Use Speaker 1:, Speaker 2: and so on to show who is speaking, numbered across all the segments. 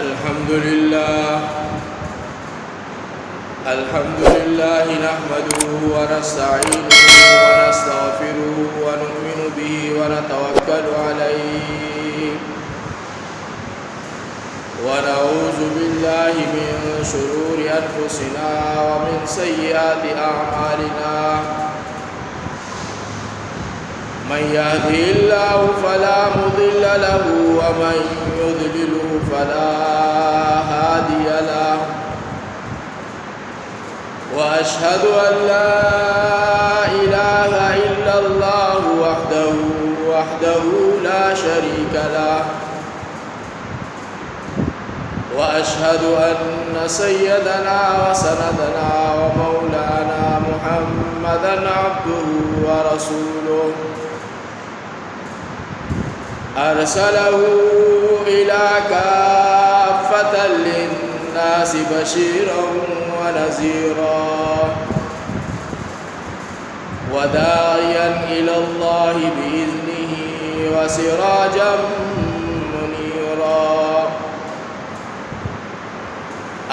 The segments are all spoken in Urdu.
Speaker 1: الحمد لله نحمده ونستعينه ونستغفره ونؤمن به ونتوكل عليه ونعوذ بالله من شرور أنفسنا ومن سيئات أعمالنا من يهده الله فلا مضل له ومن يضلله فلا هادي له وأشهد أن لا إله إلا الله وحده لا شريك له وأشهد أن سيدنا وسندنا ومولانا محمدا عبده ورسوله أرسله إلى كافة للناس بشيرا ونذيرا وداعيا إلى الله بإذنه وسراجا منيرا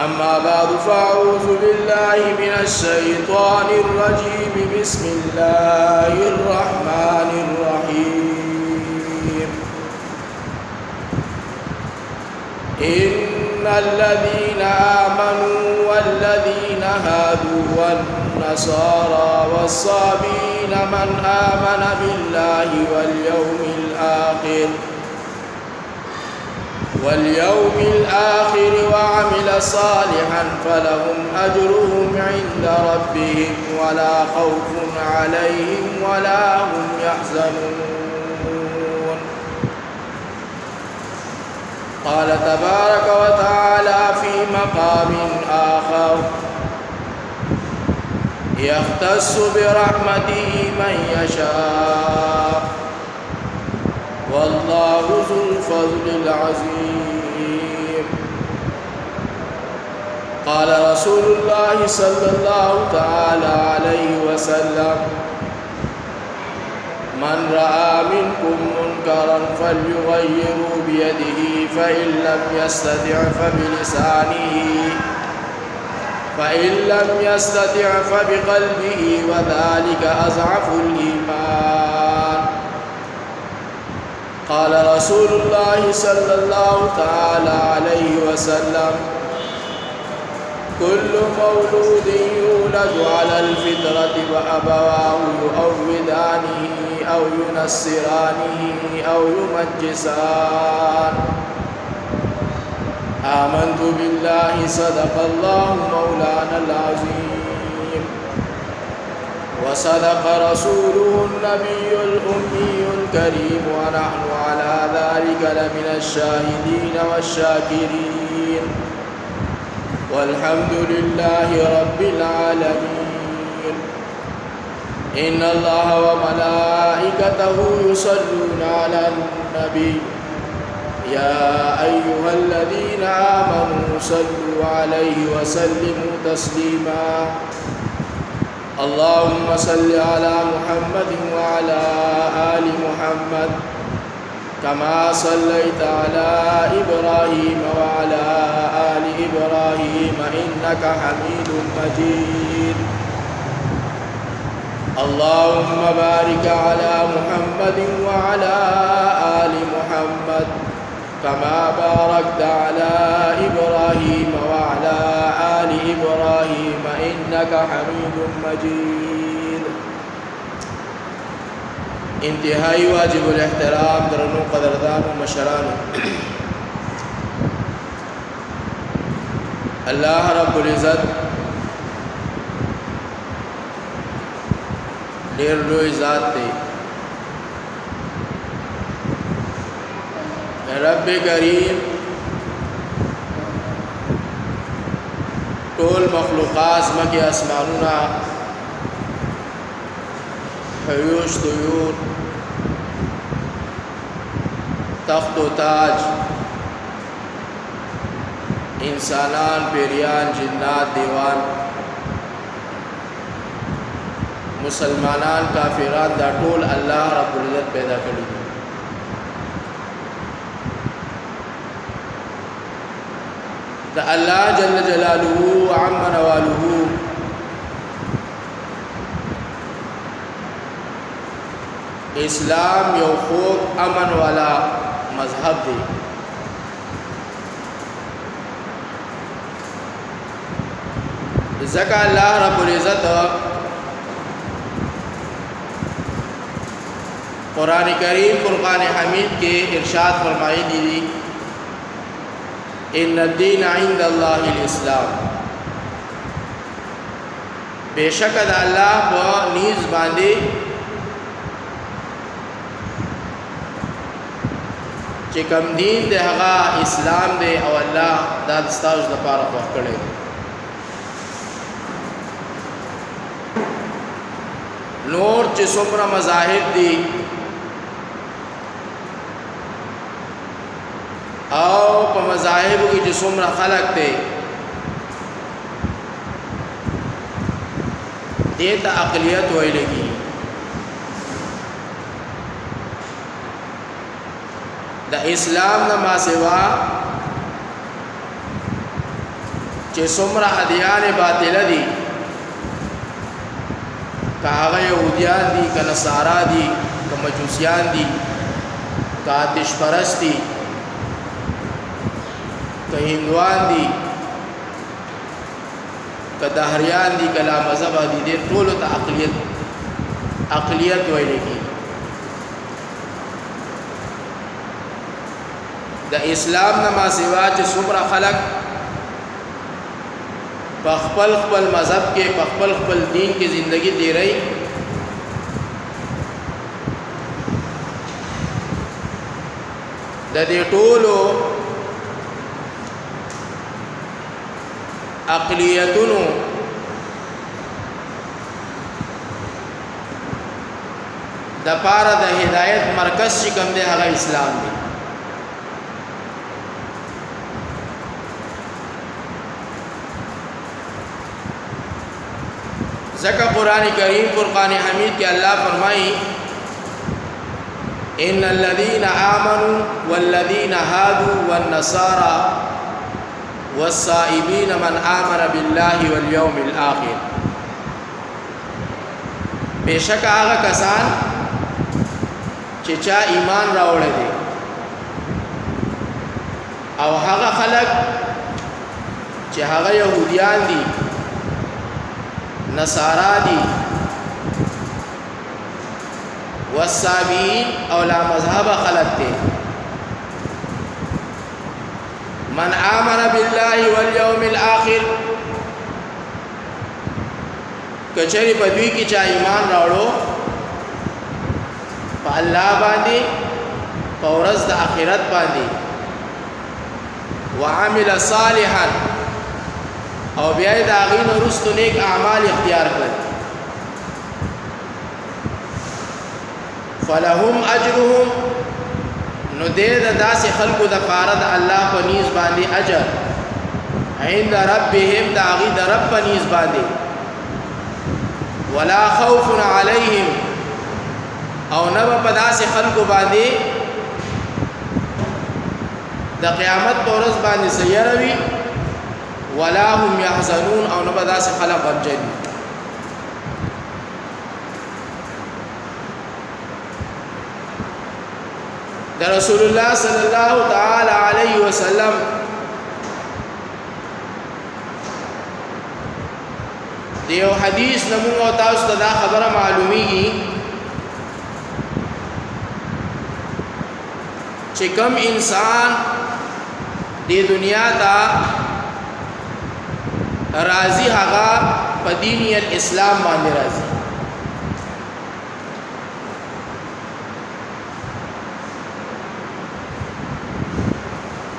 Speaker 1: أما بعد فأعوذ بالله من الشيطان الرجيم بسم الله الرحمن الرحيم إن الذين آمنوا والذين هادوا والنصارى والصابين من آمن بالله واليوم الآخر وعمل صالحا فلهم أجرهم عند ربهم ولا خوف عليهم ولا هم يحزنون. قال تبارك وتعالى في مقام آخر يختص برحمته من يشاء والله ذو الفضل العظيم. قال رسول الله صلى الله تعالى عليه وسلم من رأى منكم منكرا فليغيره بيده فإن لم يستطع فبقلبه وذلك أضعف الإيمان. قال رسول الله صلى الله تعالى عليه وسلم كل مولود يولد على الفطرة وأبواه يؤودانه أو ينصرانه أو يمجسان. آمنت بالله صدق الله مولانا العظيم وصدق رسوله النبي الأمي الكريم ونحن على ذلك لمن الشاهدين والشاكرين والحمد لله رب العالمين. إن الله وملائكته يصلون على النبي يا أيها الذين آمنوا صلوا عليه وسلموا تسليما. اللهم صل على محمد وعلى آل محمد كما صليت على إبراهيم وعلى آل إبراهيم إنك حميد مجيد. اللهم بارك على محمد وعلى آل محمد كما باركت على إبراهيم وعلى آل إبراهيم إنك حميد مجيد. انتهائی واجب الاحترام درنو قدردان و مشرانو اللہ رب العزت ډیر لوی ذات دی. رب کریم ټول مخلوقات مکه اسمانونه حیوش طیور تخت و تاج انسانان پیریان جنات دیوان مسلمانان کافران دا ټول الله رب العزت پیدا کړی. دا الله جل جلاله وعم نواله اسلام یو خوب امن والا مذهب دی. ځکه الله رب العزت قرآن کریم فرقان حمید کے ارشاد فرمائی دی ان الدین عند اللہ الاسلام، بے شک د الله په نیز باندې چې کوم دین دی هغه اسلام دی او الله دا ستاسو لپاره خوښ کړی دی. نور چې څومره مذاهب دي او په مذاهب کې چې څومره خلق دي دې ته عقلیت ویل کېږي. د اسلام نه ما سوا چې څومره ادیان باطله دي، که هغه یهودیان دي، که نصارا دي، که مجوسیان دي، که آتش پرست دي، که هندوان دي، که دهریان دي، که لا مذهب دي، دې ټولو ته عقلیت ویل کېږي. د اسلام نه ما سوا چې څومره خلک په خپل خپل مذهب کې په خپل خپل دین کې زندگی تیري، د دې ټولو عقلیتونو د پاره د هدایت مرکز چې کوم دی هغه اسلام دی. ذکر قرآن کریم فرقان حمید کے اللہ فرمائی ان الذين آمنوا والذين هادوا والنصارى والصائبين من آمن بالله واليوم الآخر، بے شک آغا کسان چچا ایمان راوڑے دے او هغه خلق چې هغه یهودیان دي، نصارا دي، والصابئین او لا مذهب خلق دي. من آمن بالله والیوم الاخر، کچری بدوی کی چا ایمان راوړو په الله باندې په ورځ د آخرت باندې، وعمل صالحا او بیا د هغې نه وروستو نیک اعمال اختیار کړل، فلهم اجرهم، نو دې د داسې خلکو دپاره د الله په نیز باندې اجر، عند ربهم د هغې د رب په نیز باندې، ولا خوف علیهم او نه به په داسې خلکو باندې د قیامت په ورځ باندې څه یره وي، ولا هم يحزنون او نه به داسې خلک غمجن وي. د رسول الله صلی الله تعالی علیه وسلم د یو حدیث نه موږ او تاسو ته دا خبره معلومیږي چې کوم انسان د دنیا ته راضی هغه په دین الاسلام باندې راضی،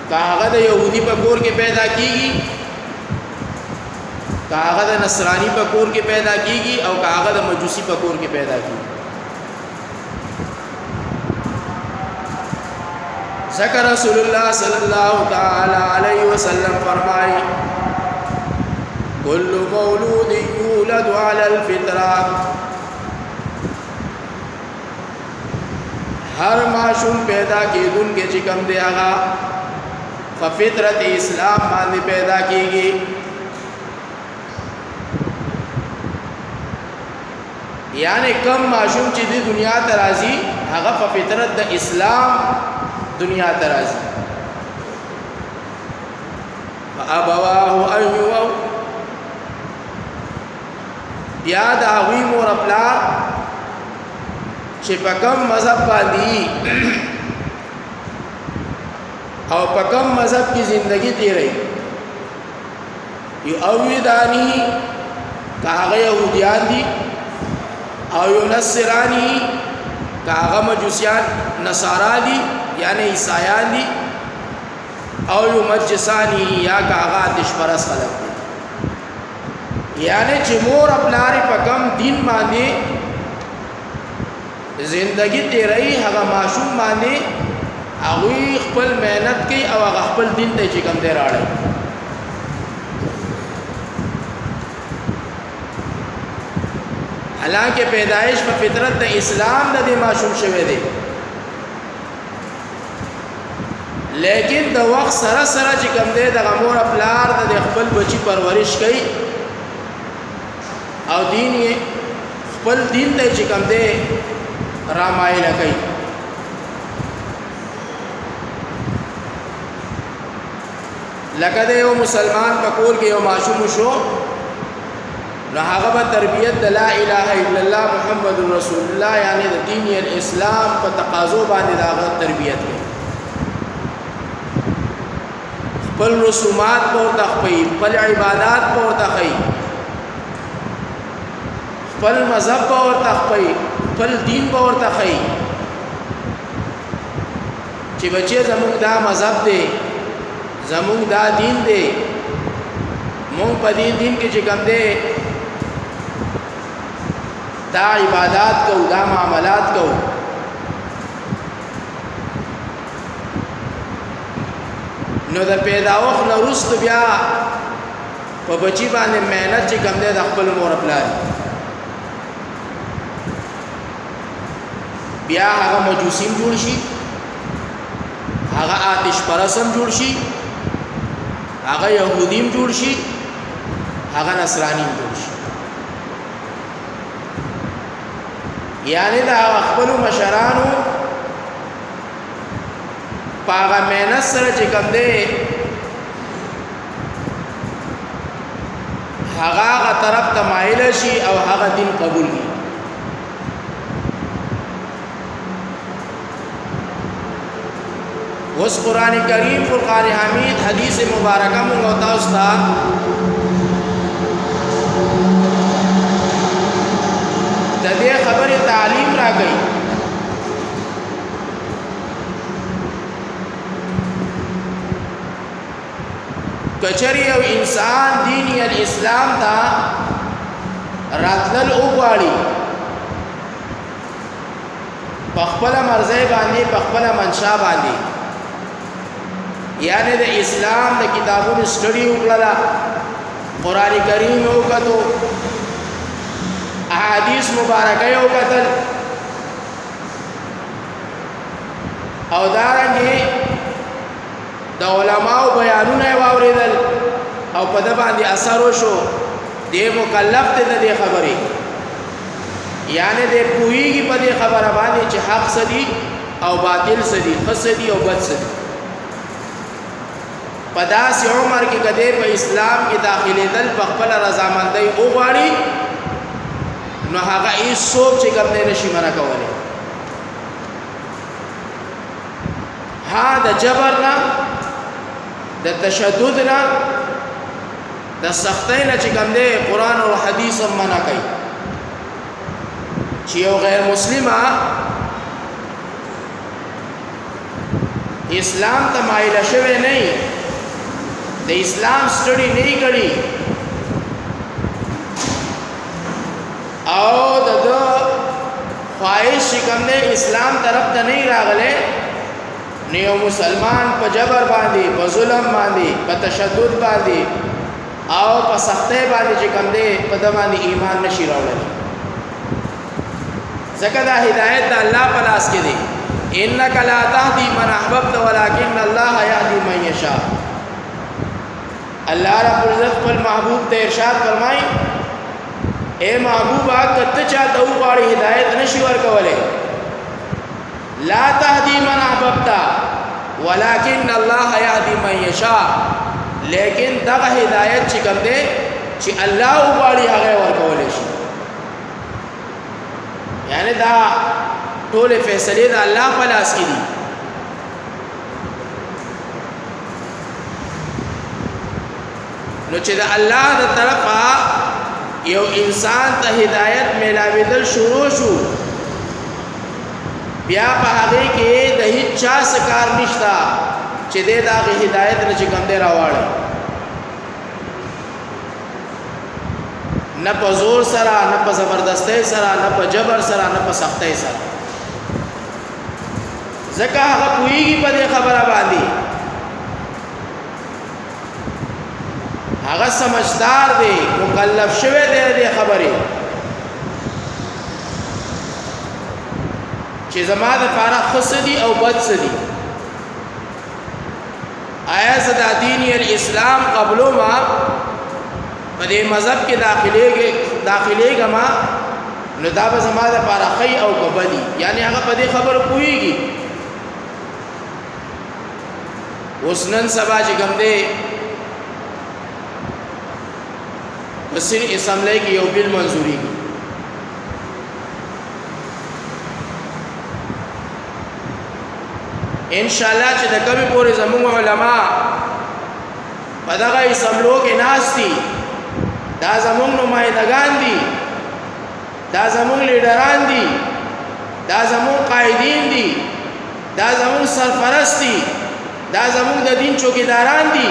Speaker 1: که هغه د یهودی په کور کې پیدا کیږي، که هغه د نصرانی په کور کې پیدا کیږي، او که هغه د مجوسی په کور کې پیدا کیږي. ذکر رسول الله صلی الله تعالی علیه وسلم فرمائے کل مولود یولد علی الفطرہ، ہر معشوم پیدا کیدون کے چکم دے آغا فطرت اسلام باندې پیدا کیږي. یعنی کم معشوم چې د دنیا ته راځي هغه په فطرت د اسلام دنیا ته راځي. فابواه ايوه بیا د هغوی مور پلار چې په کوم مذهب باندې او په کوم مذهب کې زندگی تیري یو اویدانی که هغه یهودیان دي او یو نصرانی که هغه مجوسیان نصارا دي یعنی عیسایان دي او یو مجسانی یا که هغه آتش پرست خلق دي. یعنی چې مور پلار په کوم دین باندې زندگی تیري هغه معشوم باندې هغه خپل مهنت کوي او هغه خپل دین ته چې کوم دی راړي. حالانکه پیدائش په فطرت د اسلام د دې معشوم شوه دی، لیکن د وخت سره سره چې کوم دی د مور پلار د خپل بچی پرورش کوي او دین یې خپل دین ته چې کوم دی رامایل کوي. لکه د یو مسلمان په کور کې یو معشوم شو نو هغه به تربیت د لا اله الا الله محمد رسول الله یعنی د دین الاسلام په تقاضو باندې دا تربیت کوي. خپل رسومات پورته کوي، خپل عبادت پورته کوي، خپل مذهب پورته کوي، خپل دین پورته کوي چې بچي زموږ دا مذهب دی، زمون دا دین دی، مون په دې دین کې چې کوم دی دا عبادت کو، دا معاملات کو. نو د پیداوخ نه وروسته بیا په بچی باندې مهنت چې کوم دی د خپل مور پلار بیا هغه مجوسیم جوړ شي، هغه آتش پرستم جوړ شي، هغه يهودیم جوړ شي، هغه نصرانیم جوړ شي. یعنی دا خپل مشرانو پاغه مهنت سره چې کوم دی هغه طرف ته مایل شي او هغه دین قبول کړي. اوس قران کریم فرقان حمید حدیث مبارکه مونږ او تاسو ته د دې خبرې تعلیم راکړي. کچری او انسان دینی الاسلام تا راتلل وګواړي په خپل مرزه باندې په خپل منشا باندې، یعنی د اسلام د کتابونو سټډي وکړه، قران کریم وکړو، احادیث مبارکه وکړل او دارنګه د علماء بیانونه واوریدل او په د باندې اثر وشو. د مکلف ته د خبرې یعنی د پوهیږي په دې خبره باندې چې حق سدي او باطل سدي، فسدي او بد سدي. په داسې عمر کې کده په اسلام کې داخلي دل په خپل رضامندۍ وغواړي نو هغه هیڅ څوک چې کوم نه نشي منع کولی. ها د جبر نه، د تشدد نه، د سختۍ نه چې کوم دی قرآن او حدیث هم منع کوي چې یو غیر مسلمه اسلام ته مایل شوی نه، د اسلام سټډي نه کړي او د خواهش کوم دی اسلام طرف ته نه راغله، نیو مسلمان په جبر باندې، په ظلم باندې، په تشدد باندې او په سختۍ باندې چې کوم دی په د باندې ایمان نشي راوړلی. ځکه دا هدایت د الله په لاس کې دی. انک لا تهدی من احببت ولکن الله یهدی من یشاء. اللہ رب العزت پر محبوب تے ارشاد فرمائی اے محبوب کته چاته وغواړي هدایت نشي ورکولې. لا تهدی من احببت ولکن الله یهدی من یشاء. لیکن دغه هدایت چې کوم دی چې الله وغواړي هغه ورکولې شي. یعنی دا ټول فیصله د الله په لاس کې دي. نو چې د الله د طرفه یو انسان ته هدایت ملاویدل شروع شو بیا په هغه کې د هیڅ چا سکار نشتا چې د هغه هدایت نه چې کوم دی راوړي. نه په زور سره نه په زبردستی سره نه په جبر سره نه په سختۍ سره. ځکه هغه پوهیږي په دې خبره باندې هغه سمجھدار دی مکلف شوی دی دې خبرې چې زما د پاره ښه دي او بد څه دي. آیا زدا دین الاسلام قبلو ما په دې مذهب کې داخليږي ما نو دا به زما د پاره ښه او بدي. یعنی هغه په دې خبره پوهیږي. اوس نن سبا چې کوم دی بسین اسمبلی کی یو بل منظوری کی انشاءاللہ چې د کمی پورې زموږ علما په دغه اسمبلو کې ناست دي. دا زموږ نمایندگان دي، دا زموږ لیډران دي، دا زموږ قائدین دي، دا زموږ سرپرست دي، دا زموږ د دین چوکیداران دي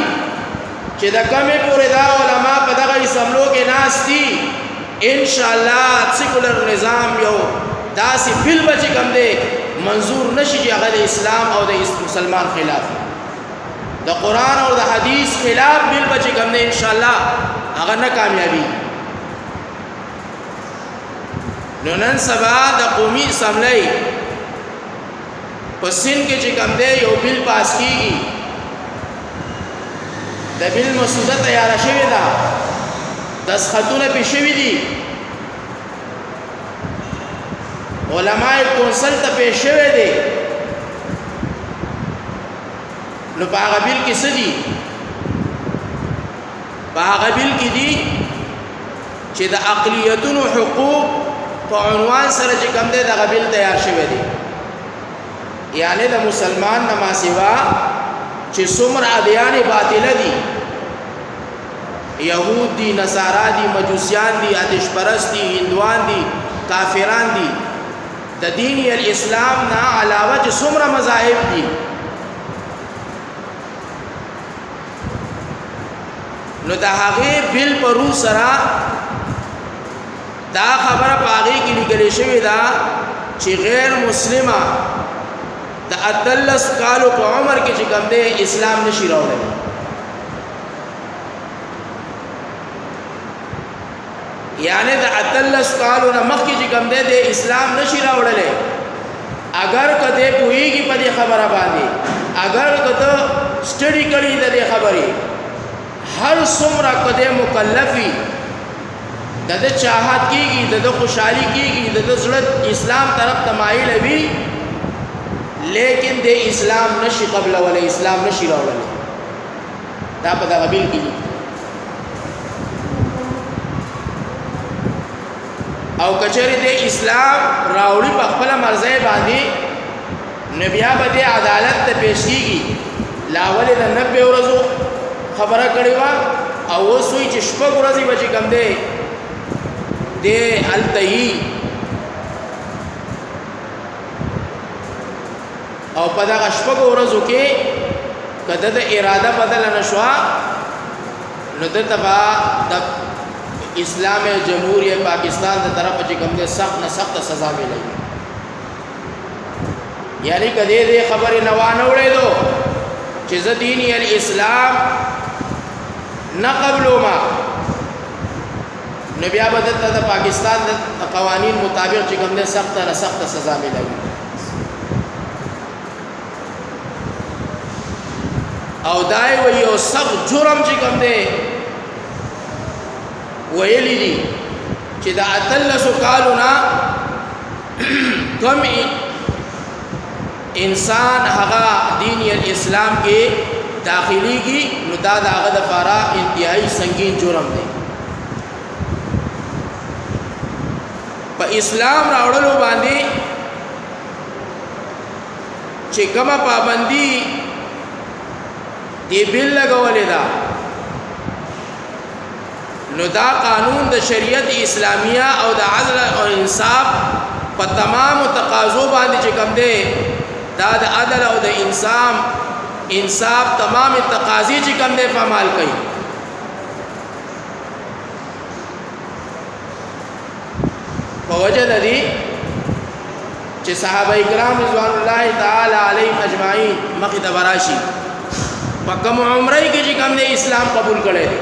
Speaker 1: چې د کمی پورې دا علما په دغه اسمبلو کې ناست دي. انشاءاللہ سیکولر نظام یو داسې بل به چې کوم دی منظور نشي چې هغه د اسلام او د مسلمان خلاف د قرآن او د حدیث خلاف بل به چې کوم دی انشاءاللہ هغه نه کامیابي. نو نن سبا د قومي اسمبلی په سند کې چې کوم دی یو بل پاس کیږي. د بل مسوده تیار شوی ده، دستخطونه پې شوي دي، علماء کونسل ته پیش شوی دی. نو په هغه بل کې څه دي؟ په هغه بل کې دي چې د اقلیتونو حقوق په عنوان سره چې کوم دی دغه بل تیار شوی دی. یعنی د مسلمان نه ما سوا چې څومره ادیان باطله دي، یهود دي، نصارا دي، مجوسیان دي، آتش پرست دي، هندوان دي، کافران دي، د دین الاسلام نه علاوه چې څومره مذاهب دي نو د هغې بل په روح سره دا خبره په هغې کې لیکلې شوې ده چې غیر مسلمه د 18 کالو په عمر کې چې کوم دی اسلام نشي راوړلی. یعنی د 18 کالو نه مخکې چې کوم دی د اسلام نشي راوړلی. اگر کته پوهیږي په دې خبره باندې، اگر کته سټډي کړي د دې خبرې، هر څومره کته مکلفي د چاہت کیږي، د خوشحالي کیږي، د زړه اسلام طرف تمایل وي، لیکن د اسلام نشي قبل ولا اسلام نشي راوړل. دا په دغه بیل کې او کچری د اسلام راوړي په خپل مرزه باندې نبیا به د عدالت ته پیش کیږي. لاول د 90 ورځو خبره کړې و او وسوي چې شپږ ورځې به چې کم دی د التهی او په دغه شپږ ورځو کې کده د اراده بدل نه شو نو دته با د اسلام جمهوریت پاکستان د طرف چې کوم دي سخت نه سخت سزا ملي. یعنی کده دې خبرې نه وانه وړېدو چې ز دین الاسلام نه قبلو ما نبي عبادت د پاکستان د قوانین مطابق چې کوم دي سخت نه سخت سزا ملي. او دای و یو سخت جرم چې کوم دی ویلی دي چې د اتلسو کالونه کم انسان هغه دین الاسلام کې داخليږي نو دا هغه د لپاره انتهایی سنگین جرم دی په اسلام راوړلو باندې چې کومه پابندي دی بل لګولې ده نو دا قانون د شریعت اسلامیه او د عدل او انصاف په تمام تقاضو باندې چې کوم دی دا د عدل او د انصاف تمام تقاضی چې کوم دی فعال کوي په وجه د دې چې صحابه کرام رضوان الله تعالی علیهم اجمعین مخې ته براشي په کوم عمره کې چې کوم دی اسلام قبول کړي دي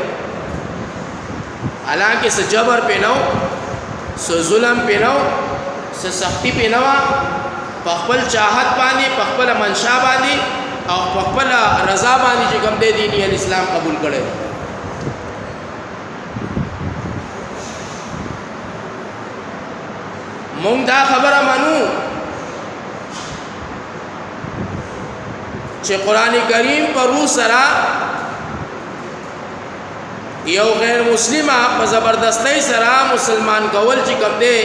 Speaker 1: حالانکه څه جبر په نو څه ظلم په نو څه سختی په نو په خپل چاحت باندې په خپل منشا باندې او په خپل رضا باندې چې کوم دی دین اسلام قبول کړي مونږ دا خبره منو چې قران کریم پر روح سره یو غیر مسلمه په زبردستی سره مسلمان کول چې کوم دی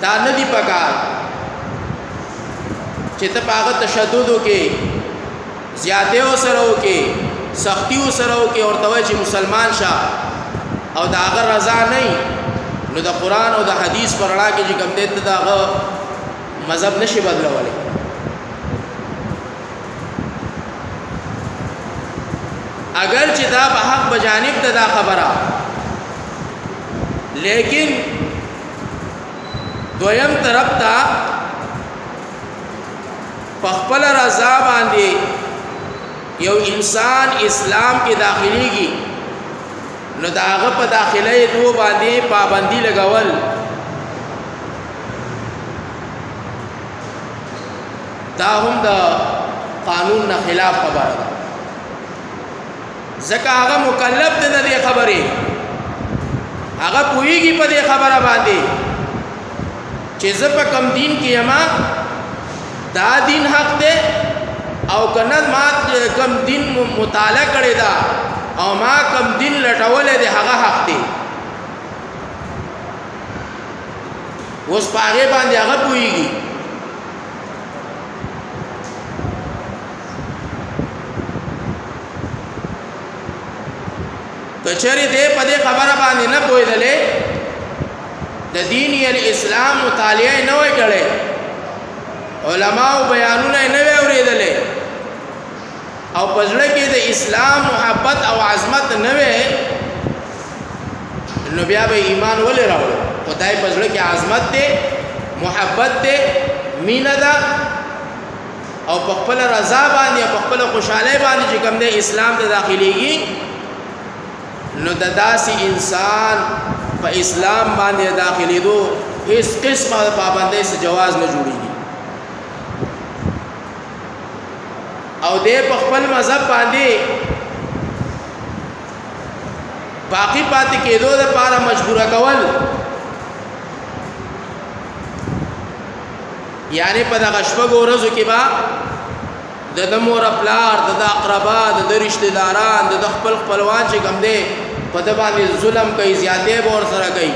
Speaker 1: دا نه دی پکار چې ته پاغه تشدد وکې زیاته سره وکې سختی سره وکې او ته چې مسلمان شه او دا هغه رضا نه نو د قران او د حدیث پر اړه کې چې کوم دی ته دا مذهب نشي بدلولای اگر چې دا په حق بجانب ته دا خبره لیکن دویم طرف ته په خپل رضا باندې یو انسان اسلام کې داخليږي نو دا هغه په داخله دو باندې پابندي لګول دا هم د قانون نه خلاف خبره ده ځکه هغه مکلف دی د دې خبرې هغه پوهیږي په دې خبره باندې چې زه په کم دین کې یما دا دین حق دی او کنه ما کم دین مطالعه کړی دا او ما کم دین لټولې دی هغه حق دی اوس په هغه باندې هغه پوهیږي کچری دې په دې خبره باندې نه پوهېدلې د دین الاسلام مطالعه نه وای کړي علماء بیانونه نه وی اورېدلې او پزړه کې د اسلام محبت او عظمت نه وی نو بیا به ایمان ولې راوړ خدای پزړه کې عظمت ده محبت ده مینا ده او په خپل رضا باندې په خپل خوشاله باندې چې کوم د اسلام ته داخليږي نو د داسې انسان په اسلام باندې داخليدو هیڅ قسمه پابندۍ سے جواز نه جوړیږي او دې په خپل مذهب باندې باقی پاتې کېدو لپاره مجبور کول یعنی په دغه شپږ ورځو کې با د مور خپلار د اقربا د رشتہ داران د خپل خپلوان چې کوم دي په د باندې ظلم کوي زیاته به ور سره کوي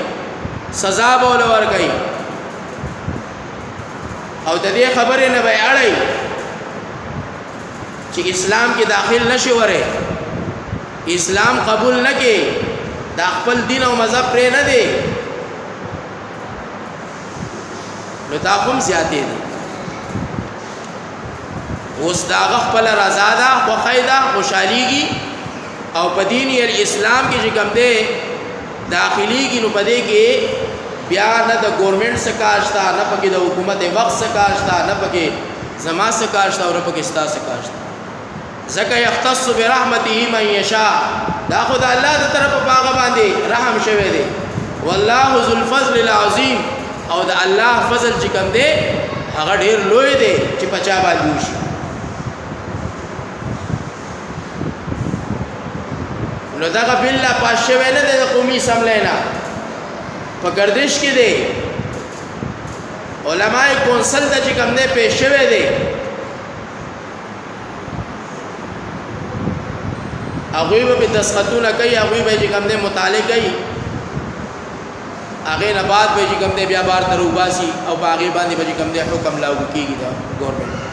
Speaker 1: سزا به ور کوي او د دې خبرې نه به اړای چې اسلام کې داخل نشي وره اسلام قبول نه کې د خپل دین او مذهب پرې نه دی نو دا کوم زیاته دي اوس دا خپل رضا ده خو خیدا خوشاليږي او په دین الاسلام کې چې کوم دی داخليږي نو پدې کې بیا نه د ګورنمنت سکاشتا نه پکې د حکومت وقت سکاشتا نه پکې زما سکاشتا او نه پکې ستا سکاشتا زکه یختص برحمته من یشاء دا خدای الله د طرف باغ باندې رحم شوه دی والله ذو الفضل العظیم او د الله فضل چې کوم دی هغه ډیر لوی دی چې پچا باندې وشي نو دغه بل لا پاس شوی نه دی د قومي اسمبلی نه په گردش کې دی علماء کونسل ته چې کوم دی پیش شوی دی هغوی به دستخطونه کوي هغوی به چې کوم دی مطالعه کوي هغې نه بعد به چې کوم دی بیا بار ته روباسي او په هغې باندې به چې کوم دی حکم لاګو کېږي د ګورنمنټ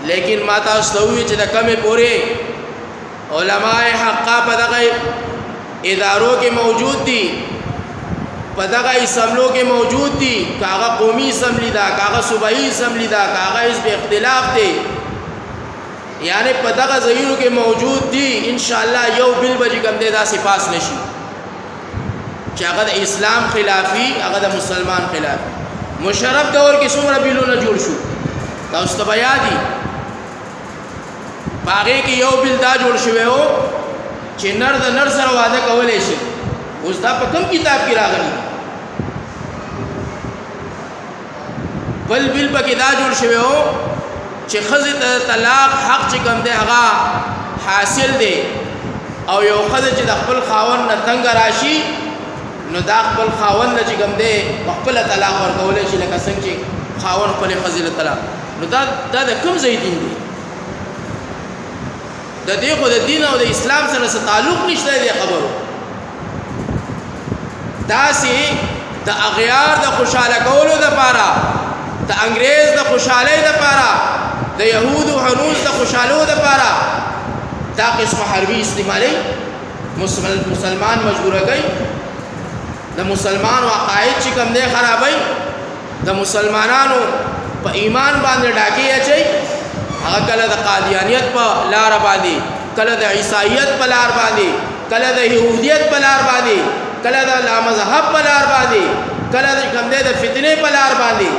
Speaker 1: لیکن ما تاسو ته ووایي چې د کمې پورې علماء حقا په دغه ادارو کې موجود دي په دغه اسمبلو کې موجود دي که هغه قومي اسمبلی ده که هغه صوبایي اسمبلی ده که هغه حزب اختلاف دی یعنی په دغه ځایونو کې موجود دي انشاءالله یو بل به چې کوم دی داسې پاس نشي چې هغه د اسلام خلافي هغه د مسلمان خلافي مشرف دور کې څومره بلونه جوړ شو تاسو ته به یاد دي په هغې کې یو بل دا جوړ شوی و چې نر د نر سره واده کولی شي اوس دا په کوم کتاب کې راغلی بل بل پکې دا جوړ شوی و چې ښځې ته طلاق حق چې کوم دی هغه حاصل دی او یو ښځه چې د خپل خاوند نه تنګه راشي نو دا خپل خاوند نه چې کوم دی په خپله طلاق ورکولی شي لکه څنګه چې خاوند خپلې ښځې له طلاق نو دا د کوم ځای دین دی د دې خو د دین او د اسلام سره څه تعلق نشته دی خبرو داسې د اغیار د خوشحاله کولو دپاره د انګریز د خوشحالۍ دپاره د یهودو هنوز د خوشحالو دپاره دا قسم حربي استعمالي مسلمان مجبوره کوي د مسلمانو عقاید چې کوم دی خرابوي د مسلمانانو په ایمان باندې ډاکې اچوي هغه کله د قادیانیت په لاره باندې کله د عیسایت په لار باندې کله د یهودیت په لار باندې کله د لامذهب په لار باندې کله د کوم دی د فتنې په لار باندې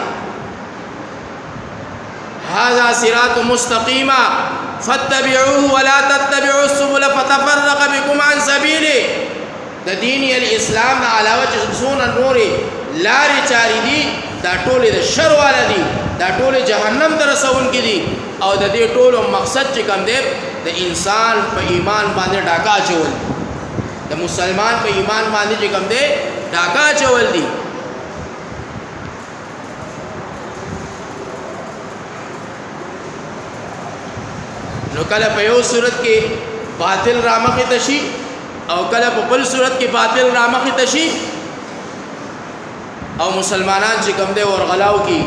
Speaker 1: هذا صراط مستقیما فاتبعوه ولا تتبعوا السبل فتفرق بكم عن سبیله د دین الاسلام نه علاوه چې څونه نورې لارې چارې دي دا ټولې د شر والا دي دا ټولې جهنم ته رسونکي دي او د دې ټولو مقصد چې کوم دی د انسان په ایمان باندې ډاکه اچول د مسلمان په ایمان باندې چې کوم دی ډاکه اچول دي نو کله په یو صورت کې باطل رامخې تشي او کله په بل صورت کې باطل رامخې تشي او مسلمانان چې کوم دی ورغلاو کی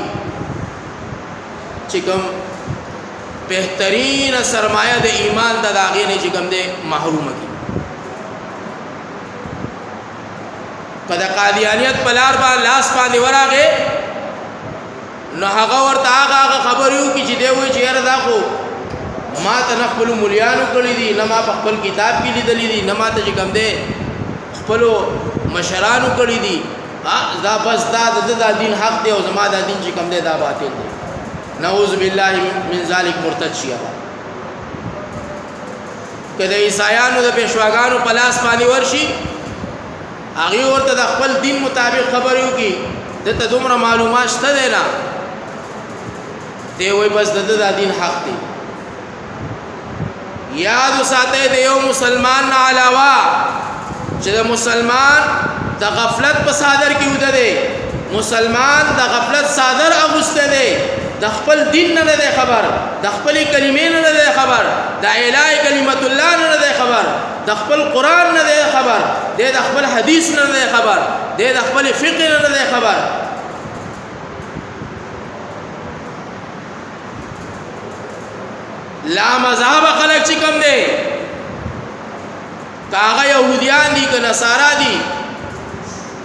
Speaker 1: چې کوم بهترین سرمایه د ایمان د داغې نه چې کوم دی محروم کی کله قادیانیت په لار باندې لاس باندې ورغه نو هغه ورته هغه خبر یو کی چې دی وایي چې یاره دا خو ما ته نه خپلو مولیانو کړي دي نه ما په خپل کتاب کې لیدلی دي نه ما ته چې کوم دی خپلو مشرانو کړي دي دا بس دا دین حق دی او زما دا دین چې کوم دی دا باطل دی نعوذ بالله من ذلک مرتد شي که د عیسایانو د پیشواګانو په لاس باندې ورشي هغې ورته د خپل دین مطابق خبر یو کي دته دومره معلومات شته دی نه دی وایي بس د دا دین حق دی یاد وساتئ د یو مسلمان نه علاوه چې د مسلمان د غفلت په صادر کې وده دی مسلمان د غفلت صادر اغوسته دی د خپل دین نه دی خبر د خپلې کلمې نه دی خبر د اعلاء کلمت الله نه دی خبر د خپل قرآن نه دی خبر دی د خپل حدیث نه دی خبر دی د خپل فقه نه دی خبر لا مذهب خلق چې کوم دی که هغه یهودیان دي که نصارا دي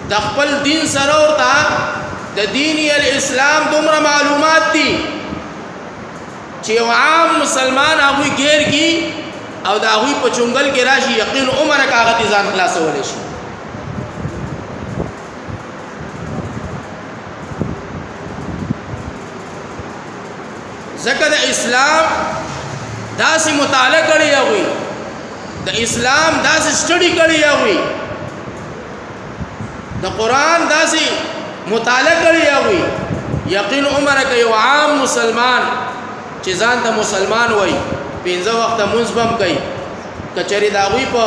Speaker 1: د خپل دین سره ورته د دین الاسلام دومره معلومات دي چې یو عام مسلمان هغوی غیر کی او د هغوی په چونګل کې راشي یقین عمره که هغه دې ځان خلاصولی شي ځکه د اسلام داسې مطالعه کړی هغوی د اسلام داسې سټډي کړی هغوی د قرآن داسې مطالعه کړی هغوی یقین عمره که یو عام مسلمان چې ځان ته مسلمان وایي پنځه وخت مونږ بم کوي کچری داوی په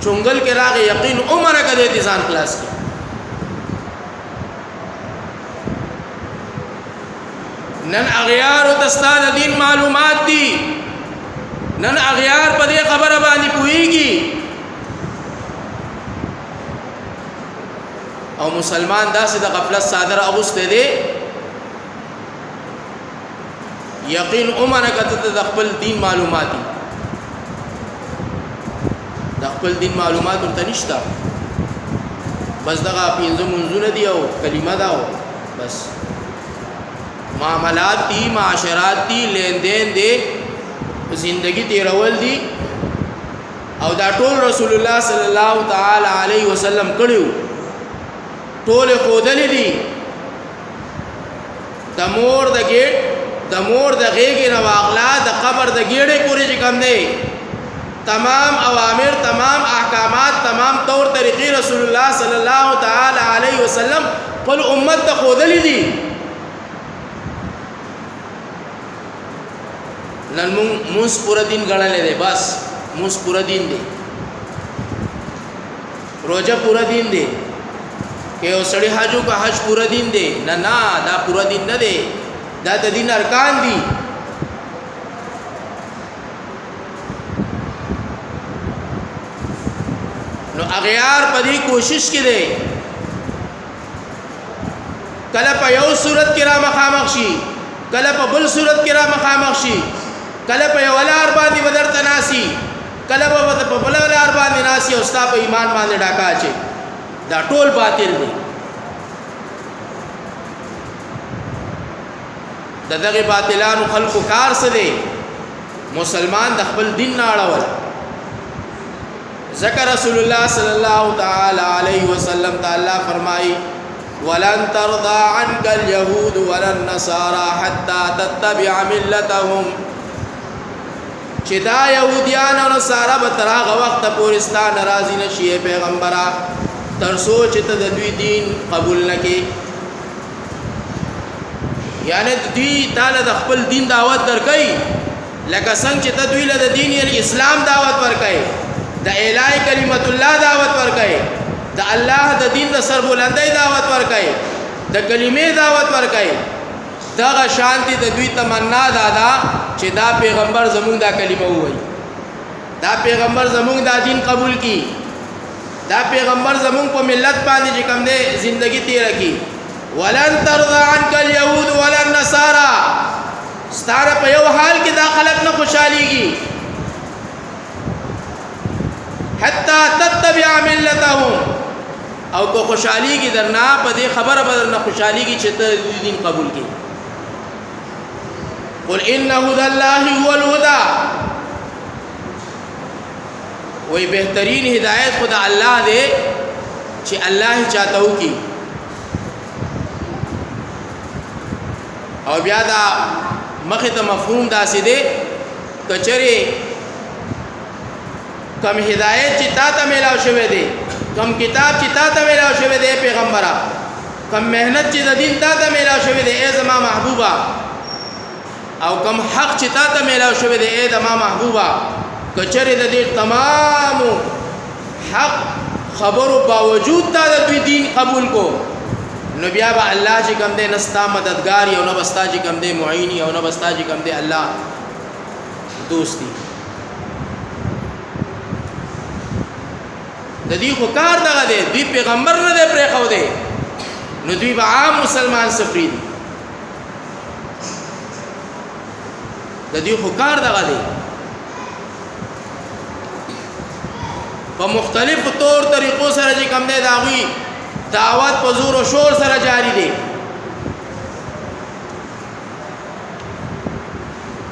Speaker 1: چونګل کې راغی یقین عمره کده دي ځان خلاص کی نن اغیار او دستان دین معلومات دي نن اغیار په دې خبره باندې پويږي او مسلمان داسې د غفلت صادره اغوسته دي یقین عمره کته د خپل دین معلومات دي د خپل دین معلومات ورته نشته بس دغه پنځه منځونه دي او کلمه دا بس معاملات دي معاشرات دي لین دین دي زندگی تیرول دي او دا ټول رسول الله صلی الله تعالی علیه وسلم کړیو ټول خودل دي د مور د غېږې نه واغلا د قبر د ګېړې پورې چې کوم دی تمام اوامر تمام احکامات تمام طور طریقې رسول الله صلی الله تعالی علیه وسلم خپل امت ته خودل دي نن موږ پورا دین غړلې ده بس موږ پورا دین دی روزه پورا دین دی کہ او سړی حجو کا حج پورا دین دی نه دا پورا دین نه دی دا د دین ارکان دي نو اغیار پدې کوشش کړي کله په یو صورت کې را مخامخ شي کله په بل صورت کې را مخامخ شي کله په یو لار باندې بدر تناسي کله په بل لار باندې ناسي او ستا په ایمان باندې ډاکا اچي دا ټول باطل دي دغه باطلانو خلقو کار څه دي مسلمان د خپل دین نه اړول ذکر رسول الله صلی الله تعالی علیه وسلم تعالی فرمای ولن ترضى عنك اليهود ولا النصارى حتى تتبع ملتهم چې دا يهوديان او نصارا به تر هغه وخت پورې ستا ناراضي نشي پیغمبره تر سوچ ته د دوی دین قبول نکي یعنی دوی تعالی د خپل دین دعوت درکې لکه څنګه چې دوی له دین اسلام دعوت ورکې د الای کلمت الله دعوت ورکې د الله د دین د سر بلندۍ دعوت ورکې د کلمې دعوت ورکې دغه شانتی د دوی تمنا دادا چې دا پیغمبر زمونږ دا کلمه وایي دا پیغمبر زمونږ دا دین قبول کی دا پیغمبر زمونږ په ملت باندې چې کوم دی ژوندۍ تیر کی ولن ترضى عنك اليهود ولا النصارى ستاره په یو حال کې دا خلک نه خوشاليږي حتى تتبع ملتهم او کو خوشاليږي درنا په دې خبره بدل نه خوشاليږي چې ته دین قبول کړي قل ان هدى الله هو الهدى وی بهترین ہدایت خدا الله دے چې الله چاته وکي او بیا دا مخه ته مفهوم داسې دی کچره کم هدایت چې تا ته ملاو شوه دی کم کتاب چې تا ته ملاو شوه دی پیغمبره کم مهنت چې د دین تا ته ملاو شوه دی ای زما محبوبا او کم حق چې تا ته ملاو شوه دی ای زما محبوبا کچره د دې تمام حق خبرو باوجود تا د دین قبول کو نو بیا به الله چې کوم دې نستا مددگار یو نو بستا چې کوم دې معین یو نو بستا چې کوم دې الله دوستی د دې خو کار دغه دی دوی پیغمبر نه دی پرې خو دی نو دوی به عام مسلمان سفری دي د دې خو کار دغه دی په مختلفو طور طریقو سره چې کوم دی داوی دعوت په زور او شور سره جاری دی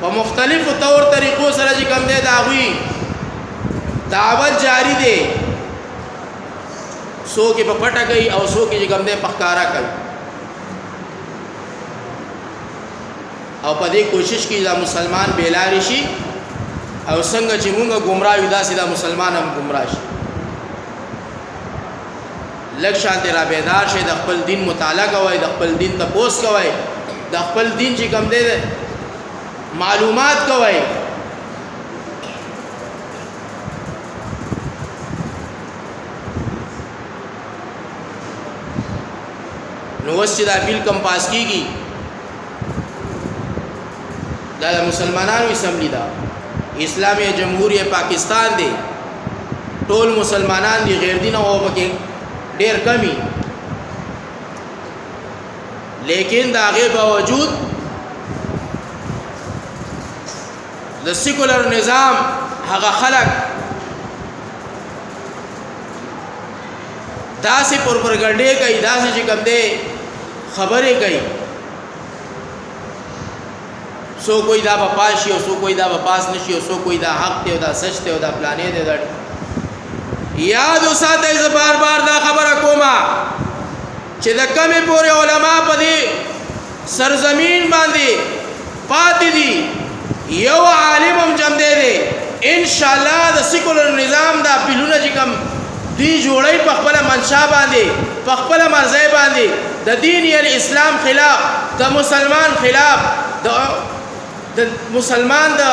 Speaker 1: په مختلفو طور طریقو سره چې کوم دی داوی دعوت جاری دی سو کې په پټه کوي او سو کې چې کوم دی پخکارا کوي او په دې کوشش کې دا مسلمان بیلاری شي او څنګه چې موږ گمراه یو داسې دا مسلمان هم گمراه شي لک شانته را بیدار شي د خپل دین مطالعه کوي د خپل دین تپوس کوي د خپل دین چې کوم دی معلومات کوي اوس چې دا بیل کم پاس کیږي دا د مسلمانانو اسمبلی ده اسلامی جمهوریه پاکستان دی ټول مسلمانان دي غیر دین او پکې ډېر کمی لیکن دا غي باوجود د سیکولر نظام هغه خلق داسې پروپاګاندا کوي داسې چې کوم دی خبرې کوي سو کوئی دا پاشي او سو کوئی دا پاس نشي او سو کوئی دا حق دی او دا سچ دی او دا پلانې دی دا یاد وساتئ ز بار بار دا خبره کومه چې د کمې پورې علما په دې سرزمین باندې پاتې دي یو عالم هم جمع دی ان شاء الله د سیکولر نظام دا پیلونه چې کوم دی جوړي په خپل منشا باندې په خپل مرزي باندې د دین الاسلام خلاف د مسلمان خلاف د مسلمان د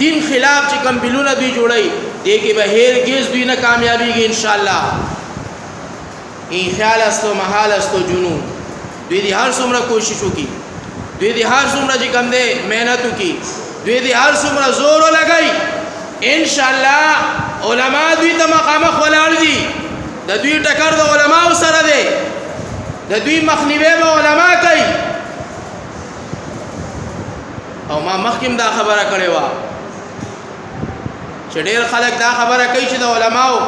Speaker 1: دین خلاف چې کوم پیلونه دی جوړي دې کې به هرگز دوی نه کامیابیږي ان شاء الله این خیال است و محال است و جنون دوی دی هر څومره کوشش وکي دوی دی هر څومره چې کوم دی مهنت وکي دوی دی هر څومره زور لګای ان شاء الله علما دوی ته مقامخ ولاړ دي د دوی ټکر د علماو سره دی د دوی مخنیوي به علما کوي او ما مخکیم دا خبره کړې و چې ډېر خلک دا خبره کوي چې د علماو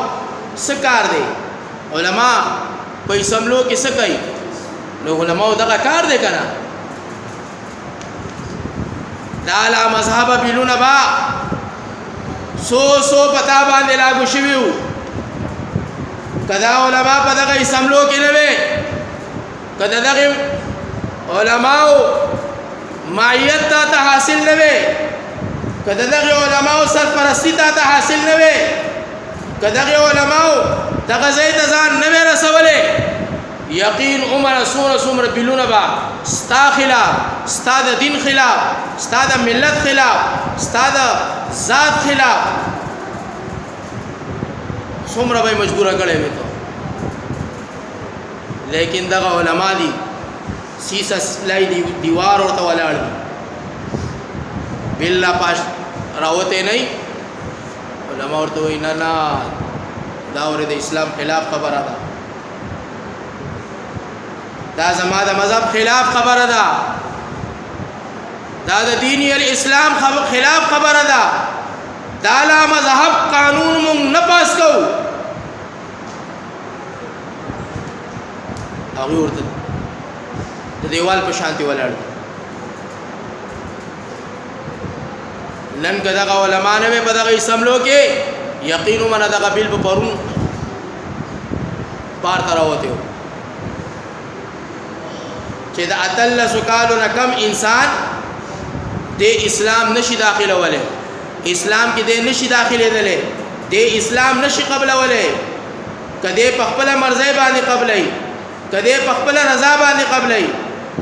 Speaker 1: څه کار دی علما په اسمبلو کې څه کوي نو علماو دغه کار دی کنه دا لا مذهب بیلونه با سو پتا باندې لاګو شویو کدا علما په دغه اسمبلو کې نه وي کدا دغه علماو معیت ته حاصل نه وي کدا دغه علماو سرپرستی ته حاصل نه وي کدا دغه علماو دغه زید ځان نه رسولې یقین عمر سوره بلونه با ستا خلاف ستا د دین خلاف ستا د ملت خلاف ستا د ذات خلاف څومره به مجبوره کړي وي ته لیکن دغه علما دي سیسه لای دی دیوار ورته ولاړ دي بالله پاش راوته نه علما ورته وینا نه دا ور د اسلام خلاف خبره ده دا زما د مذهب خلاف خبره ده دا د دین الاسلام خلاف خبره ده دا لا مذهب قانون مونږ نه پاس کوو هغه ورته د دیوال په شانتي ولاړ نن کدا علماء نه په دغه اسمبلو کې یقینو من دغه بیل په پرون بار تراوته چې د اتل سکالو نه کم انسان د اسلام نشي داخله وله اسلام کې د نشي داخله دله د اسلام نشي قبل وله کده په خپل مرزي باندې قبلای کده په خپل رضا باندې قبلای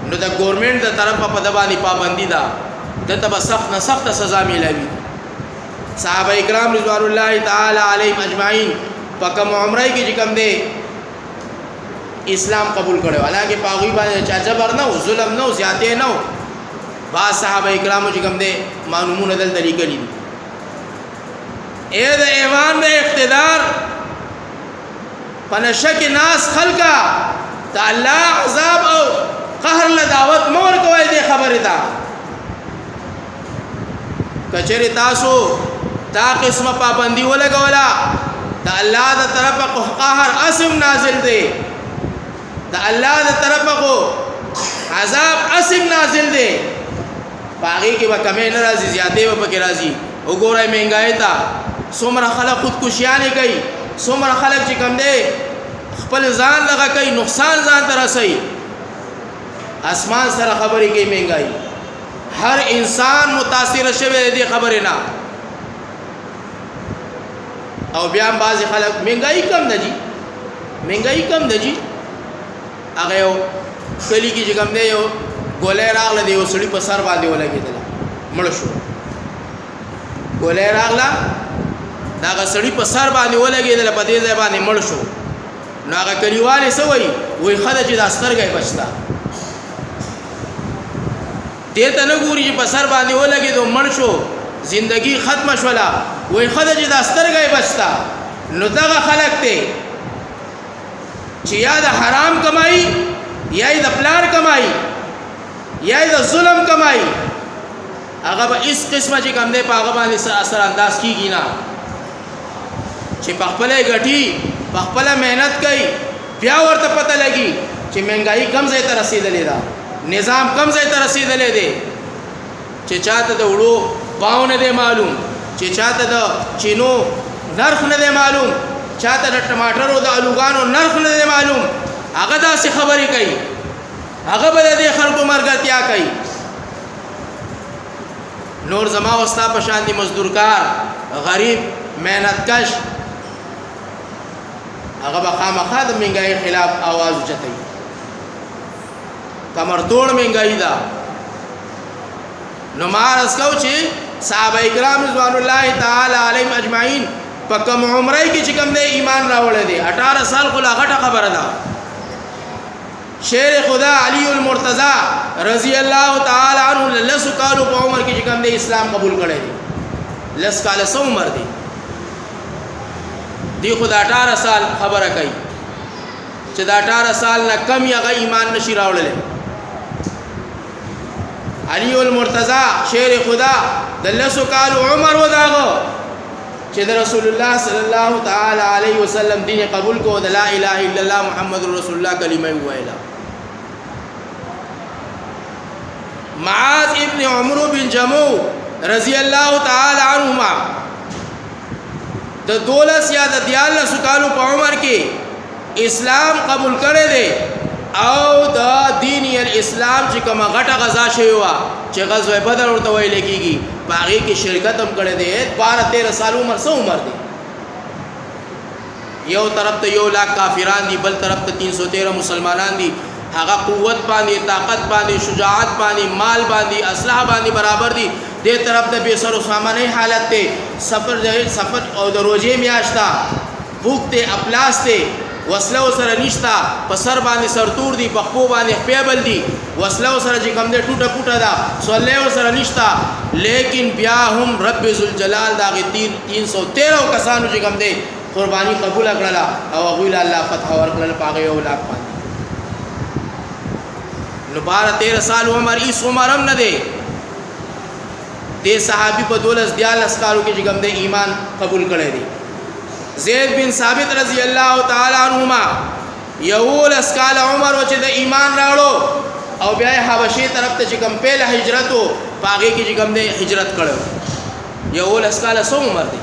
Speaker 1: نو د ګورنمنت د طرفه په د باندې پابندي ده دته به سخت نه سخت سزا ملوي صحابه کرام رضوان الله تعالی علیهم اجمعین په کوم عمره کې کوم دی اسلام قبول کړو حالانکه پاغوی باندې چا جبر نه ظلم نه زیاته نه با صحابه کرام چې کوم دی معلومونه دل طریقې دي اے د ایمان د اقتدار پنشک ناس خلقا ته الله عذاب او قهر له دعوت مور کوي دې خبره ده کچری تاسو دا قسمه پابندی ولګولا دا الله د طرفه قهر اسم نازل دی دا الله د طرفه کو عذاب اسم نازل دی باغی کې به کمې ناراضي زیاتې به پکې راځي وګورئ مهنګای تا څومره خلک خودکشیانه کوي څومره خلک چې کم دی خپل ځان لغه کوي نقصان ځان ته رسي اسمان سره خبرې کوي مهنګای هر انسان متاثر شوی دی خبره نه او بیا بعضی خلک مهنګای کم نه دي مهنګای کم نه دي هغه یو کلی کې چې کم دی یو ګولې راغله دی یو سړی په سر باندې ولګېدل مړ شو ګولې راغله دا سړی په سر باندې ولګېدل په دې ځای باندې مړ شو نو هغه کلیواله سوې وای خدای چې د استرګې بچتا دې ته نه ګوري چې په سر باندې ولګېدو مړ شو زندگی ختم شوله وایي ښه ده چې دا سترګه یې بچته نو دغه خلک دی چې یا د حرام کمایي یا یې د پلار کمایي یا یې د ظلم کمایي هغه به هیڅ قسمه چې کوم دی په هغه باندې اثر انداز کېږي نه چې په خپله یې ګټي په خپله محنت کوي بیا ورته پته لګي چې مهنګایي کم ځای ته رسېدلې ده نظام کم ځای ته رسېدلی دی چې چاته د وړو باو نه دی معلوم چې چاته د چینو نرخ نه دی معلوم چاته د ټماټرو د الوګانو نرخ نه دی معلوم هغه داسې خبرې کوي هغه به د دې خلکو ملګرتیا کوي نور زما او ستا په شان دي مزدورکار غریب محنتکش هغه به خامخا د مهنګایي خلاف آواز اوچتوي کمر توڑ مهنګایي ده نو ما عرض کو چې صحابه کرام رضوان الله تعالی علیهم اجمعین په کوم عمره کې چې کوم دی ایمان راوړی دی 18 سال خو لا غټه خبره ده شیر خدا علی المرتضی رضی الله تعالی عنہ لسو کالو په عمر کې چې کوم دی اسلام قبول کړی دی لس کال سو عمر دی دی خدا 18 سال خبره کوي چې دا 18 سال نه کم یې ایمان نشي راوړلی علی المرتضی شیر خدا د لسو کالو عمر وداغو چې د رسول الله صلی الله تعالی علیه وسلم دین قبول کو د لا اله الا الله محمد رسول الله کلمه ویلا معاذ ابن عمرو بن جمو رضی الله تعالی عنهما د 12 یا د 13 کالو په عمر کې اسلام قبول کړی دی او د دین الاسلام چې کومه غټه غزا شوی وه چې غزوه بدر ورته ویل کېږي په هغې کې شرکت هم کړی دی 12-13 سال عمر څه عمر دی یو طرف ته 1 لاکھ کافران دي بل طرف ته 313 مسلمانان دي هغه قوت باندې طاقت باندې شجاعت باندې مال باندې اسلحه باندې برابر دي دې طرف ته بے سر و سامانه حالت ته سفر او د روزې میاشتا بوک ته افلاس ته وسله سره نشتا په سر باندې سرتور دي په خپو باندې خپېبل دي وسله سره چې کوم دې ټوټه پوټه ده صلی سره نشتا لیکن بیا هم رب ذوالجلال داغه 313 کسانو چې کوم دې قرباني قبول کړله او هغه الله فتح ورکړل پاغه یو لاک باندې نو 12-13 سال عمر ایس عمر هم نه دی دې صحابي په 12 کالو کې چې کوم دې ایمان قبول کړی دی زید بن ثابت رضی الله تعالی عنهما یول اسکال عمر چې د ایمان راړو او بیا حبشې طرف ته چې کوم پهله هجرت او پاګه کې چې کوم دې هجرت کړو یول اسکال سو عمر دی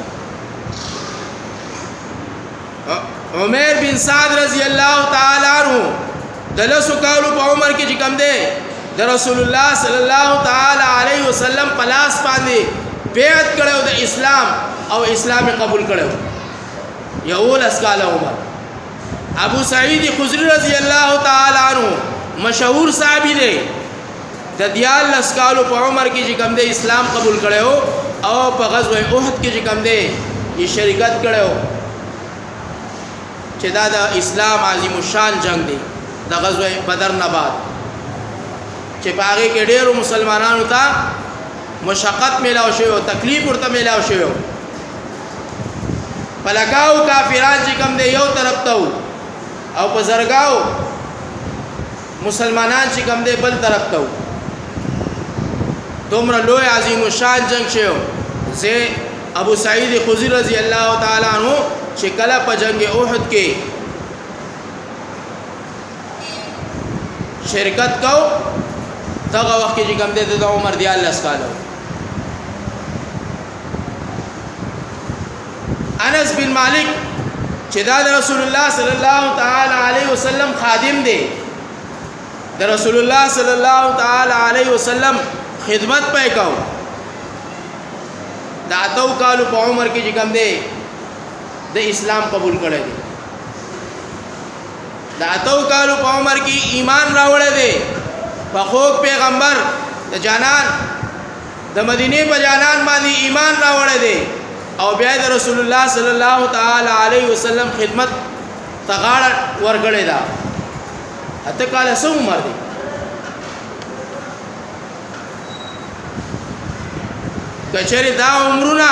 Speaker 1: عمر بن سعد رضی الله تعالی عنہ دلسو کالو په عمر کې چې کوم دې د رسول الله صلی الله تعالی علیه وسلم پلاس باندې بیعت کړو د اسلام او اسلام قبول کړو یول اسکال عمر ابو سعید خدری رضی الله تعالی عنہ مشهور صحابی دی د 14 کالو په عمر کې چې کوم دې اسلام قبول کړو او په غزوه احد کې چې کوم دې یې شرکت کړو چې دا د اسلام عظیم الشان جنگ دی د غزوه بدر نه بعد چې په هغه کې ډېرو مسلمانانو ته مشقت میلاو شوی او تکلیف ورته میلاو شوی پلکاو کافران چې کوم دی یو طرف ته او په زرګاو مسلمانان چې کوم دی بل طرف ته دومره لوی عظیم الشان جنگ شوی زه ابو سعید خدری رضی الله تعالی عنہ چې کله په جنگ احد کې شرکت کو دغه وخت کې چې کوم دی د عمر 14 کالو انس بن مالک چې دا د رسول الله صلی الله تعالی علیه وسلم خادم دی د رسول الله صلی الله تعالی علیه وسلم خدمت پې کو دا 8 کالو په عمر کې چې کوم دی د اسلام قبول کړی دی دا 8 کالو په عمر کې ایمان راوړی دی په خوږ پیغمبر د جانان د مدینه په جانان باندې ایمان راوړی دی او بیا د رسول الله صلی الله تعالی علیه وسلم خدمت تغاړه ورګړې دا اته کال سو عمر دی کچری دا عمرونه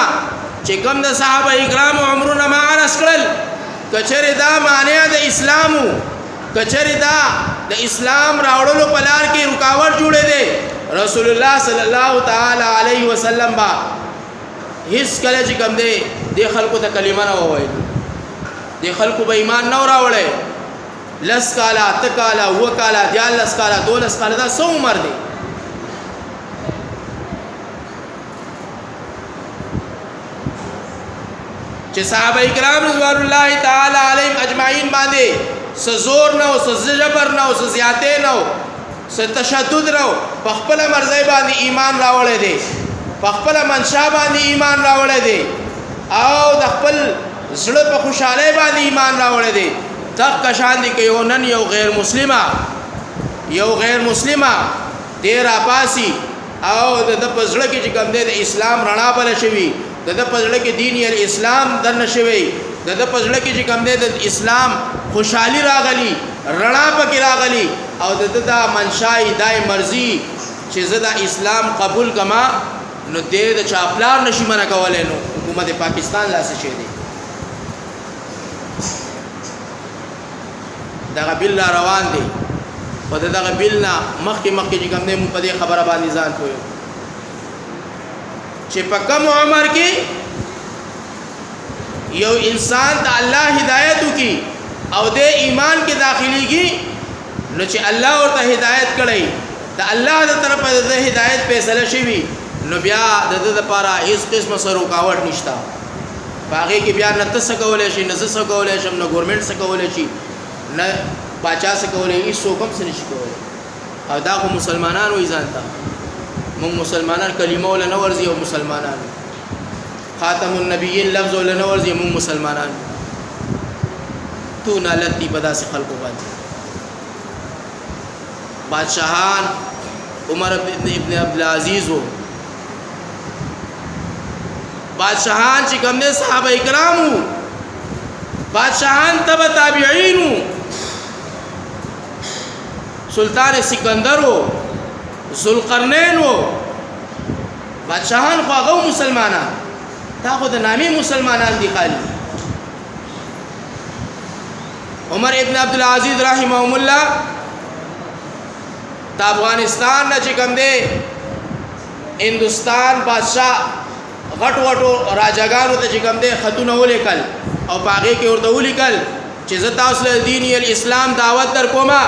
Speaker 1: چې کوم د صحابه کرام عمرونه معرض کړل کچری دا معنی د اسلامو کچری دا د اسلام راوړلو په لار کې رکاوټ جوړې دي رسول الله صلی الله تعالی علیه وسلم با هیڅ کله چې کوم دی د خلکو ته کلمه نه وویل د خلکو به ایمان نه راوړل لس کالا تکالا هو کالا دیالس کالا دولس کالا دا سو عمر دی چې صحابه کرام رضوان الله تعالی علیهم اجمعین باندې سزور نه او سجبر نه او زیاته نه او تشدد نه په خپل مرزي باندې ایمان راوړل دي په خپل منشا باندې ایمان راوړل دي او د خپل زړه په خوشاله باندې ایمان راوړل دي تک کشان دي کې یو نن یو غیر مسلمه ډیر اپاسي او د پزړه کې چې کوم دی د اسلام رڼا بل شوی د پزړه کې دین الاسلام دن شوی د پزړه کې چې کوم دی د اسلام خوشحالي راغلی رڼا پکې راغلی او د منشای دای مرضی چې زدا اسلام قبول کما نو د چاپلار نشي منع کولای نو حکومت پاکستان لاسه شي دی دغه بل روان دی په دغه بل نه مخکې چې کوم دی په دې خبره باندې ځان کوو چې په کم عمر کې یو انسان ته الله هدایت وکي او د ایمان کې داخليږي نو چې الله ورته هدایت کړي د الله د طرفه د هدایت فیصله شوی نو بیا د لپاره هیڅ قسمه سره رکاوټ نشته باغې کې بیا نه تاسو کولای شي نه زه کولای شم نه ګورنمنت څه کولای شي نه باچا څه کولای شي څوک هم څه نشي کولای او دا خو مسلمانانو یې ځانته مونږ مسلمانان کلمه ول نه ورزي او مسلمانان خاتم النبیین لفظ ول نه ورزي مونږ مسلمانان تو نالتی پدا سے خلقو باندې بادشاہان عمر ابن عبدالعزیز ہو بادشاہان چې کوم دي صحابه کرام بادشاہان تبع تابعین سلطان سکندر ہو ذوالقرنین ہو بادشاہان خو هغه مسلمانان تا خو د نامي مسلمانان دي خالی عمر ابن عبدالعزیز رحمهم الله د افغانستان نه چې کوم دی هندوستان بادشاہ غټ وټو راجاګانو ته چې کوم دی خطونه ولیکل او پاغه کې ورته ولیکل چې زه تاسو له دین الاسلام دعوت در کومه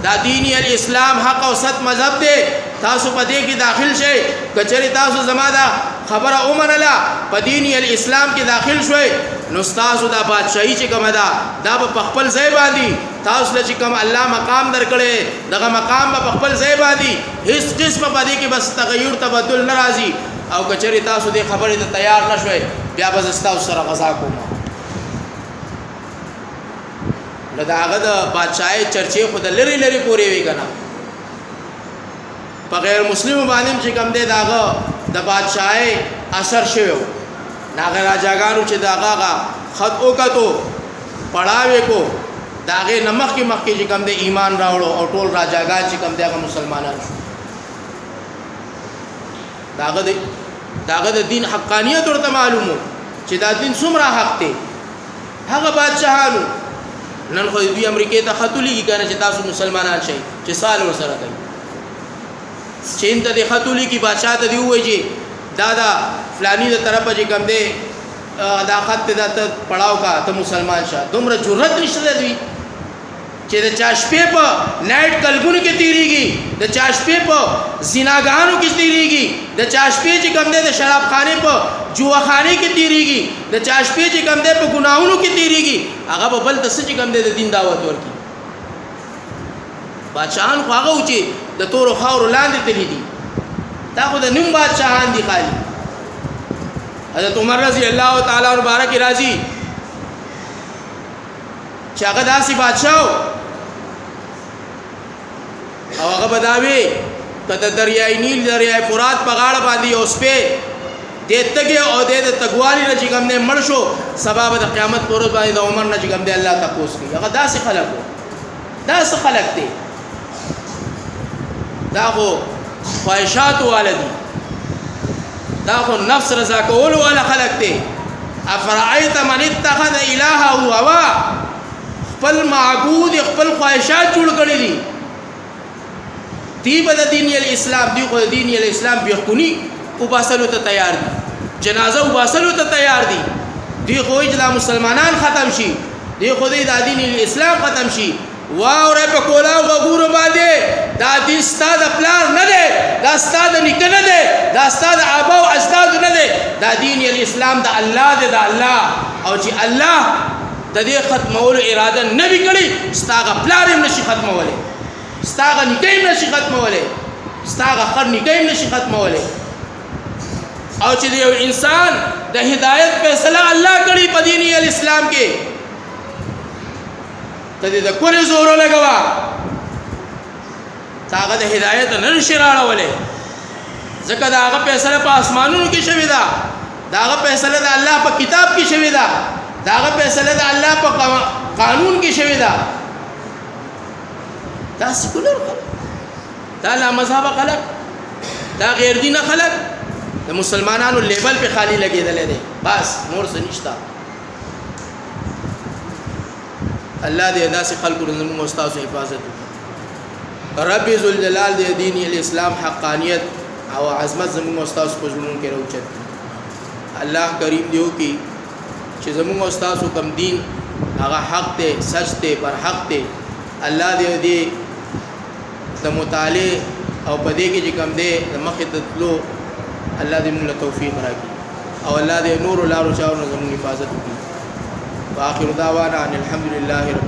Speaker 1: دا دین الاسلام حق او ست مذهب دی تاسو په دې کې داخل شئ کچری تاسو زما دا خبره اومنله په دین الاسلام کې داخل شوي نو تاسو دا بادشاہي چې کومه دا په خپل ځای باندې تاسو چې کوم الله مقام درکړي دغه مقام په خپل ځای باندې هیڅ قسم په دې کې بس تغیر تبدل ناراضي او کچری تاسو دې خبرې ته تیار نشوي بیا به تاسو سره غزا کوم نو دا هغه د بادشاہي چرچې خو د لری پورې وی کنه په غیر مسلم باندې چې کوم دی داغه د بادشاہي اثر شوی ناغه راجاګانو چې داغه خط وکړو پړاوې کو داغه نمخ کې چې کوم دی ایمان راوړو او ټول راجاګان چې کوم دی هغه مسلمانان شو داغه د دین حقانیت ورته معلومو چې دا دین څومره حق دی هغه بادشاہانو نن خو دوی امریکای ته خطولېږي کنه چې تاسو مسلمانان شئ چې سال ورسره کوي چین ته د خطولې کې بادشاہ ته دی وایي دادا فلانی د طرفه چې کوم دی دا خط ته پړاو کا ته مسلمان شه دومره جرأت نشته دی چې د چاشپې په نایټ کلبونو کې تیریږي د چاشپې په زناګانو کې تیریږي د چاشپې چې کوم دی د شراب خانه په جوخانه کې تیریږي د چاشپې چې کوم دی په ګناہوں کې تیریږي هغه په بل د سچ کوم دی د دین دعوت ورکي بادشاہان خو هغه چې د تور خاور لاندې تللی دي دا خو د نیم بادشاہان دي خالی حضرت عمر رضی الله تعالی عنہ مبارک راضی چې هغه داسې بادشاہ او هغه بداوی کته دریای نیل دریای فرات په غاړه باندې اوس په دتګي او د تګوالی نه چې کوم نه مړ شو سبب د قیامت پر ورځ باندې د عمر نه چې کوم دی الله تاسو کوي هغه داسې خلق دي دا خو خواهشات والدي دا خو نفس رضا کول والا خلق دی افرأیت من اتخذ الهه هوا خپل معبود خپل خواهشات جوړ کړی دي دی به د دین الاسلام دی خو د دین الاسلام بیخونی وباسلو ته تیار دي جنازه وباسلو ته تیار دي دی خو اجلا مسلمانان ختم شي دی خو د دین الاسلام ختم شي واو ر په کولا غور باندې دا دې ستاد پلان نه دی دا ستاد نیکه نه دی دا ستاد ابا او اجداد نه دی دا دین الاسلام د الله دی د الله او چې الله د دې ختمولو اراده نه وی کړی ستاغه پلان هم نشي ختموله ستاغه نیکه هم نشي ختموله ستاغه خر نیکه هم نشي ختموله او چې یو انسان د هدایت فیصله الله کړی په دین الاسلام کې ته د کور زور لګوا تاغه د هدایت نه شراړه ولې ځکه داغه فیصله په اسمانونو کې شوی دا داغه فیصله د الله په کتاب کې شوی دا داغه فیصله د الله په قانون کې شوی دا دا سکولر خلک دا لا مذهب خلک دا غیر دین خلک د مسلمانانو لیبل په خالی لګیدل دي بس نور څه نشتا الله دې داسې خلکو زموږ استاد حفاظت وکړي رب ذل جلال دې دین الاسلام حقانیت او عظمت زموږ استاد په ژوند کې راوچت الله کریم دیو کی چې زموږ استاد کوم دین هغه حق ته سچ ته پر حق ته الله دې د مطالعه او پدې کې چې کوم دې مخې ته تلو الله دې موږ توفیق راکړي او الله دې نور لارو چاو زموږ حفاظت وکړي واخر دعوانا ان الحمد لله رب